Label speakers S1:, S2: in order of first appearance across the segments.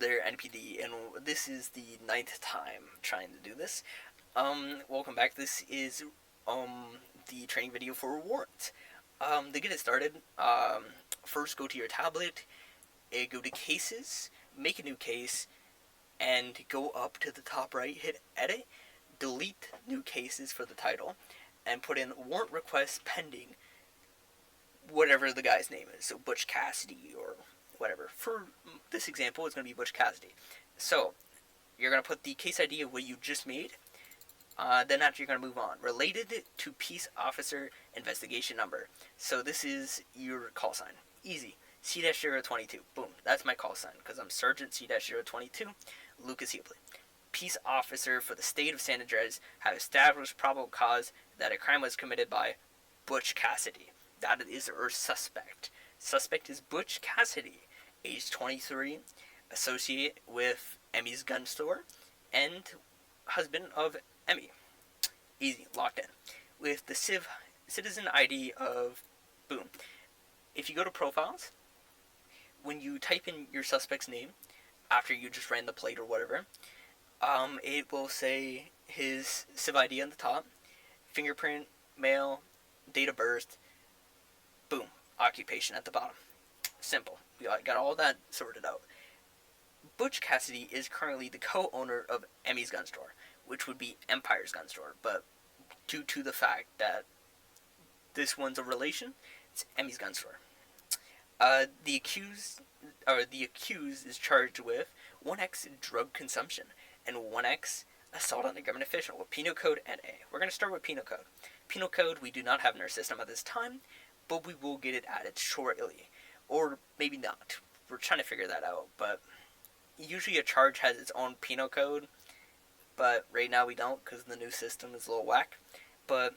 S1: there, NPD, and this is the 9th time trying to do this. Welcome back. This is the training video for Warrant. To get it started, first go to your tablet, go to Cases, make a new case, and go up to the top right, hit Edit, delete New Cases for the title, and put in Warrant Request Pending, whatever the guy's name is, so Butch Cassidy or whatever. For this example, it's going to be Butch Cassidy. So, you're going to put the case ID of what you just made. Then after, you're going to move on. Related to Peace Officer Investigation Number. So this is your call sign. Easy. C-022. Boom. That's my call sign, because I'm Sergeant C-022, Lucas Hubler. Peace Officer for the State of San Andreas have established probable cause that a crime was committed by Butch Cassidy. That is our suspect. Suspect is Butch Cassidy, age 23, associate with Emmy's gun store, and husband of Emmy. Easy, locked in. With the citizen ID of, boom. If you go to profiles, when you type in your suspect's name, after you just ran the plate or whatever, it will say his civ ID on the top, fingerprint, male, date of birth, boom, occupation at the bottom. Simple. We got all that sorted out. Butch Cassidy is currently the co-owner of Emmy's gun store, which would be Empire's gun store, but due to the fact that this one's a relation, it's Emmy's gun store. The accused is charged with 1x drug consumption and 1x assault on a government official with Penal Code NA. We're going to start with Penal Code. Penal Code we do not have in our system at this time, but we will get it added shortly. Or maybe not. We're trying to figure that out, but usually a charge has its own Penal Code, but right now we don't because the new system is a little whack. But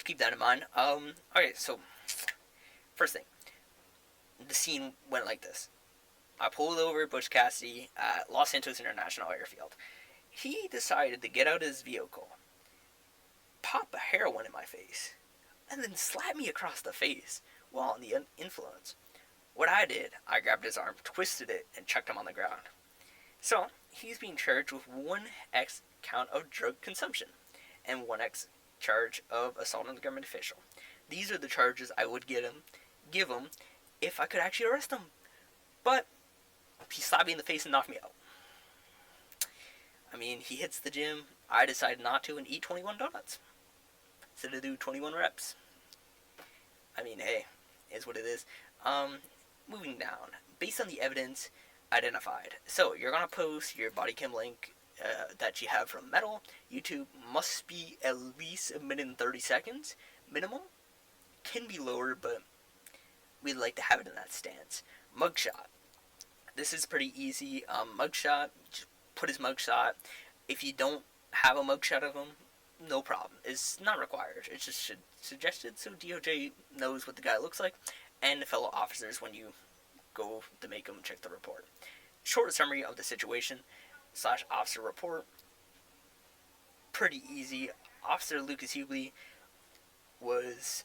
S1: keep that in mind. Okay, so first thing, the scene went like this. I pulled over Butch Cassidy at Los Santos International Airfield. He decided to get out of his vehicle, pop a heroin in my face, and then slap me across the face while on the influence. What I did, I grabbed his arm, twisted it, and chucked him on the ground. So, he's being charged with 1x count of drug consumption and 1x charge of assault on the government official. These are the charges I would give him if I could actually arrest him. But he slapped me in the face and knocked me out. I mean, he hits the gym. I decided not to and eat 21 donuts instead of do 21 reps. I mean, hey, is what it is. Moving down. Based on the evidence identified. So, you're going to post your body cam link that you have from Metal. YouTube must be at least a minute and 30 seconds. Minimum. Can be lower, but we'd like to have it in that stance. Mugshot. This is pretty easy. Mugshot, just put his mugshot. If you don't have a mugshot of him, no problem. It's not required. It's just suggested so DOJ knows what the guy looks like and the fellow officers when you go to make them check the report. Short summary of the situation / officer report. Pretty easy. Officer Lucas Hubler was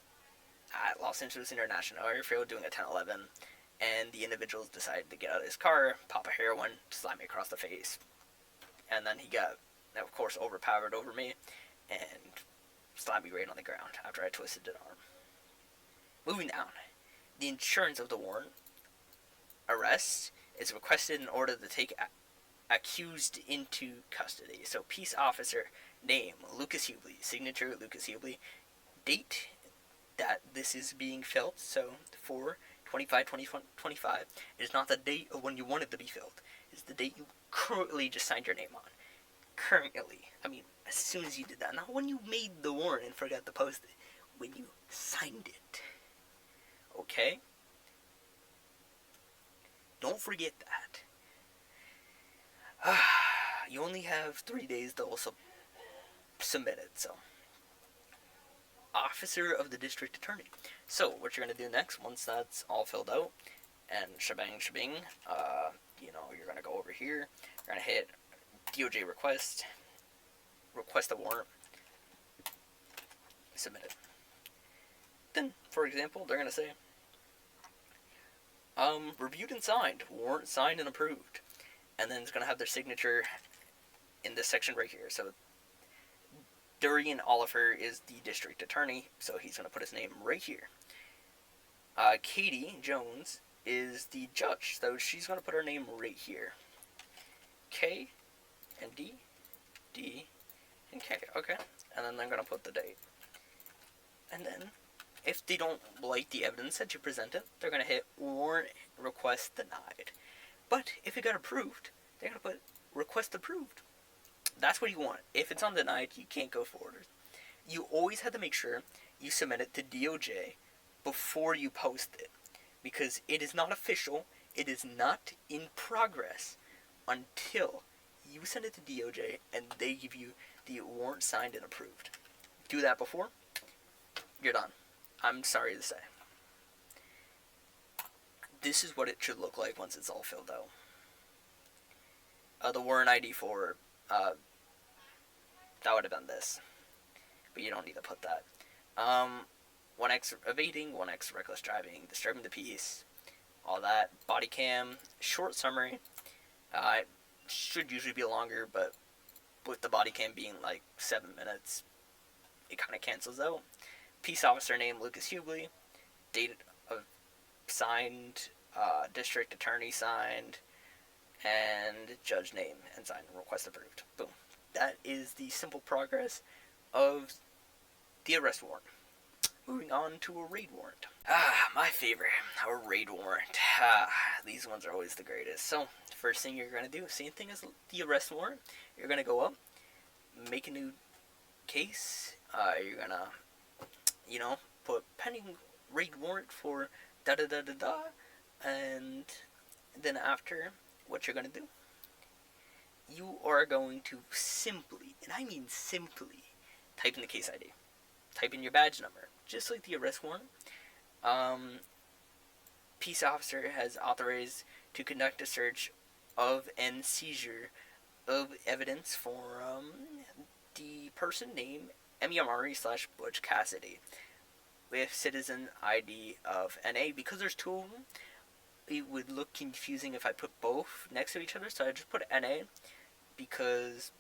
S1: at Los Angeles International Airfield doing a 1011, and the individuals decided to get out of his car, pop a heroin, slap me across the face, and then he got, of course, overpowered over me and slapped me right on the ground after I twisted an arm. Moving down, the insurance of the warrant arrest is requested in order to take accused into custody. So, peace officer, name, Lucas Hubler, signature, Lucas Hubler, date that this is being filled, so 4/25/2025. It is not the date of when you want it to be filled. It's the date you currently just signed your name on. Currently. I mean, as soon as you did that. Not when you made the warrant and forgot to post it. When you signed it. Okay? Don't forget that. You only have 3 days to also submit it, so. Officer of the District Attorney. So, what you're going to do next, once that's all filled out, and shebang, you're going to go over here, you're going to hit DOJ request a warrant, submit it. Then, for example, they're going to say, Reviewed and signed. Warrant signed and approved. And then it's going to have their signature in this section right here. So Durian Oliver is the district attorney, so he's going to put his name right here. Katie Jones is the judge, so she's going to put her name right here. K and D, D and K, okay. And then they're going to put the date. And then, if they don't like the evidence that you presented, they're going to hit warrant request denied. But if it got approved, they're going to put request approved. That's what you want. If it's undenied, you can't go forward. You always have to make sure you submit it to DOJ before you post it, because it is not official, it is not in progress until you send it to DOJ and they give you the warrant signed and approved. Do that before, you're done. I'm sorry to say. This is what it should look like once it's all filled out. The warrant ID for, that would have been this. But you don't need to put that. 1x evading, 1x reckless driving, disturbing the peace, all that. Body cam, short summary. It should usually be longer, but with the body cam being like 7 minutes, it kind of cancels out. Peace officer name, Lucas Hubley. Date of signed, district attorney signed, and judge name and signed, request approved. Boom. That is the simple progress of the arrest warrant. Moving on to a raid warrant. My favorite, a raid warrant. These ones are always the greatest. So, first thing you're going to do, same thing as the arrest warrant. You're going to go up, make a new case. You're going to, put pending raid warrant for da-da-da-da-da. And then after, what you're going to do, you are going to simply, and I mean simply, type in the case ID. Type in your badge number, just like the arrest warrant. Peace officer has authorized to conduct a search of and seizure of evidence for the person named Emmy/Butch Cassidy with citizen ID of NA. Because there's two of them, it would look confusing if I put both next to each other, so I just put NA because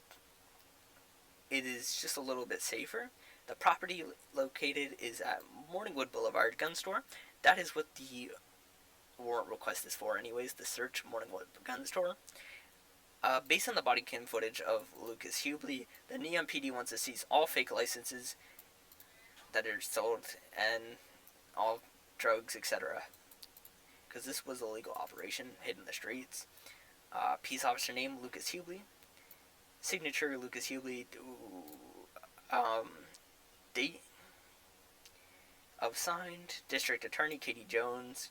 S1: it is just a little bit safer. The property located is at Morningwood Boulevard Gun Store. That is what the warrant request is for anyways, the search Morningwood Gun Store. Based on the body cam footage of Lucas Hubley, the Neon PD wants to seize all fake licenses that are sold and all drugs, etc. Because this was a legal operation, hidden in the streets. Peace officer name, Lucas Hubley. Signature, Lucas Hubley. Date of signed, district attorney, Katie Jones,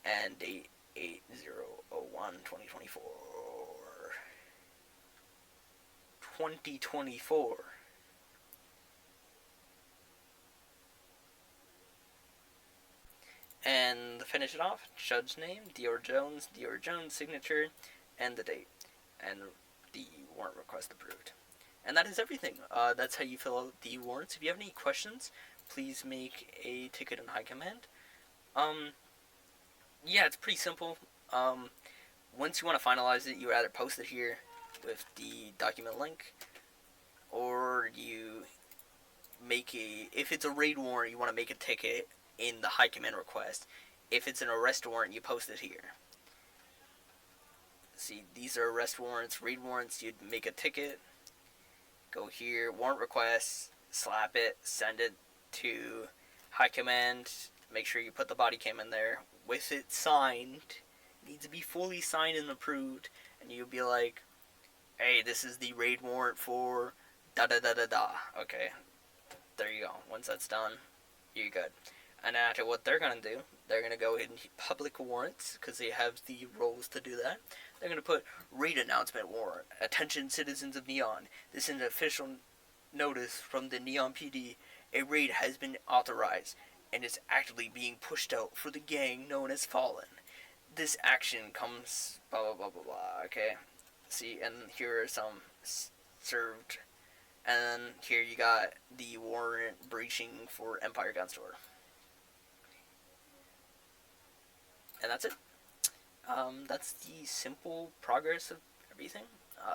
S1: and date 8/0/01/2024. 2024. And to finish it off, judge name, Dior Jones, signature, and the date, and the warrant request approved. And that is everything. That's how you fill out the warrants. If you have any questions, please make a ticket in high command. Yeah, it's pretty simple. Once you want to finalize it, you either post it here with the document link, or you make if it's a raid warrant, you want to make a ticket in the high command request. If it's an arrest warrant, you post it here. See, these are arrest warrants. Raid warrants, you'd make a ticket, go here, warrant request, slap it, send it to high command. Make sure you put the body cam in there with it signed. It needs to be fully signed and approved, and you'll be like, hey, this is the raid warrant for da-da-da-da-da. Okay, there you go. Once that's done, you're good. And after, what they're going to do, they're going to go ahead and public warrants, because they have the roles to do that. They're going to put raid announcement warrant. Attention citizens of Neon. This is an official notice from the Neon PD. A raid has been authorized and is actively being pushed out for the gang known as Fallen. This action comes blah blah blah blah blah. Okay, see, and here are some served, and then here you got the warrant breaching for Empire Gun Store. and that's it. That's the simple progress of everything.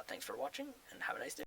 S1: Thanks for watching, and have a nice day.